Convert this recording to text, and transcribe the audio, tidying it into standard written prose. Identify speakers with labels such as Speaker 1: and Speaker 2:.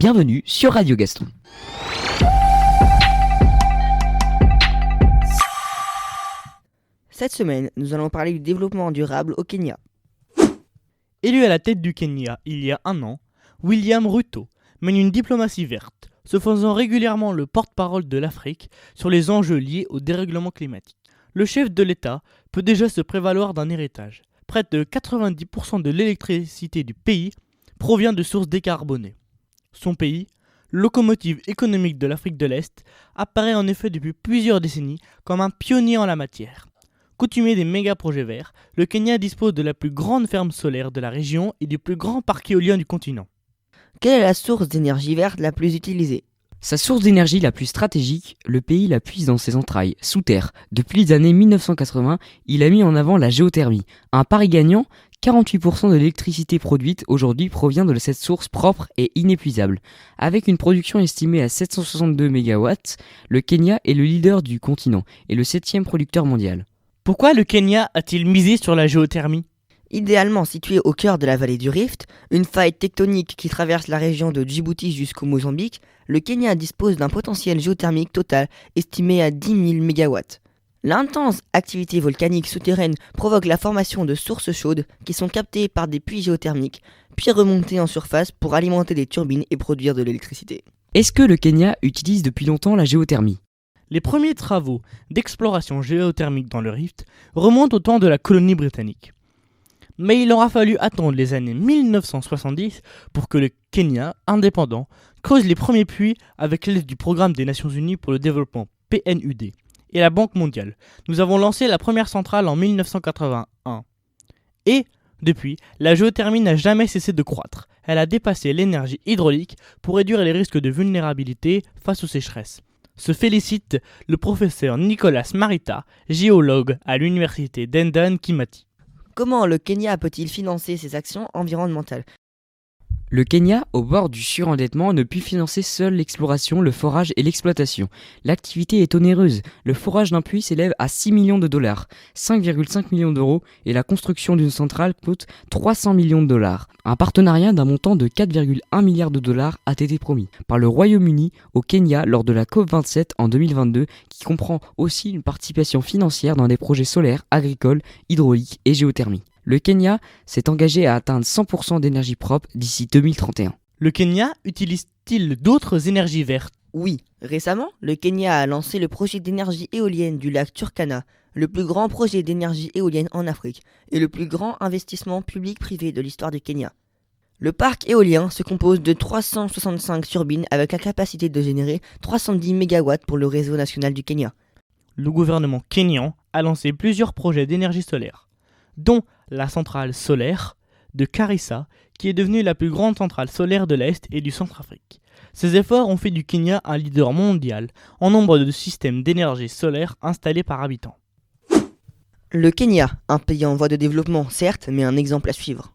Speaker 1: Bienvenue sur Radio Gaston.
Speaker 2: Cette semaine, nous allons parler du développement durable au Kenya.
Speaker 3: Élu à la tête du Kenya il y a un an, William Ruto mène une diplomatie verte, se faisant régulièrement le porte-parole de l'Afrique sur les enjeux liés au dérèglement climatique. Le chef de l'État peut déjà se prévaloir d'un héritage. Près de 90% de l'électricité du pays provient de sources décarbonées. Son pays, locomotive économique de l'Afrique de l'Est, apparaît en effet depuis plusieurs décennies comme un pionnier en la matière. Coutumier des méga-projets verts, le Kenya dispose de la plus grande ferme solaire de la région et du plus grand parc éolien du continent.
Speaker 2: Quelle est la source d'énergie verte la plus utilisée ?
Speaker 1: Sa source d'énergie la plus stratégique, le pays la puise dans ses entrailles, sous terre. Depuis les années 1980, il a mis en avant la géothermie. Un pari gagnant, 48% de l'électricité produite aujourd'hui provient de cette source propre et inépuisable. Avec une production estimée à 762 MW, le Kenya est le leader du continent et le 7e producteur mondial.
Speaker 3: Pourquoi le Kenya a-t-il misé sur la géothermie ?
Speaker 2: Idéalement situé au cœur de la vallée du Rift, une faille tectonique qui traverse la région de Djibouti jusqu'au Mozambique, le Kenya dispose d'un potentiel géothermique total estimé à 10 000 MW. L'intense activité volcanique souterraine provoque la formation de sources chaudes qui sont captées par des puits géothermiques, puis remontées en surface pour alimenter des turbines et produire de l'électricité.
Speaker 1: Est-ce que le Kenya utilise depuis longtemps la géothermie ?
Speaker 3: Les premiers travaux d'exploration géothermique dans le Rift remontent au temps de la colonie britannique. Mais il aura fallu attendre les années 1970 pour que le Kenya, indépendant, creuse les premiers puits avec l'aide du Programme des Nations Unies pour le développement PNUD et la Banque mondiale. Nous avons lancé la première centrale en 1981. Et, depuis, la géothermie n'a jamais cessé de croître. Elle a dépassé l'énergie hydraulique pour réduire les risques de vulnérabilité face aux sécheresses. Se félicite le professeur Nicolas Marita, géologue à l'université d'Dedan Kimathi.
Speaker 2: Comment le Kenya peut-il financer ses actions environnementales ?
Speaker 1: Le Kenya, au bord du surendettement, ne peut financer seul l'exploration, le forage et l'exploitation. L'activité est onéreuse. Le forage d'un puits s'élève à 6 millions de dollars, 5,5 millions d'euros, et la construction d'une centrale coûte 300 millions de dollars. Un partenariat d'un montant de 4,1 milliards de dollars a été promis par le Royaume-Uni au Kenya lors de la COP27 en 2022, qui comprend aussi une participation financière dans des projets solaires, agricoles, hydrauliques et géothermie. Le Kenya s'est engagé à atteindre 100% d'énergie propre d'ici 2031.
Speaker 3: Le Kenya utilise-t-il d'autres énergies vertes ?
Speaker 2: Oui, récemment, le Kenya a lancé le projet d'énergie éolienne du lac Turkana, le plus grand projet d'énergie éolienne en Afrique et le plus grand investissement public-privé de l'histoire du Kenya. Le parc éolien se compose de 365 turbines avec la capacité de générer 310 MW pour le réseau national du Kenya.
Speaker 3: Le gouvernement kényan a lancé plusieurs projets d'énergie solaire, dont la centrale solaire de Karissa, qui est devenue la plus grande centrale solaire de l'Est et du Centrafrique. Ces efforts ont fait du Kenya un leader mondial en nombre de systèmes d'énergie solaire installés par habitant.
Speaker 2: Le Kenya, un pays en voie de développement certes, mais un exemple à suivre.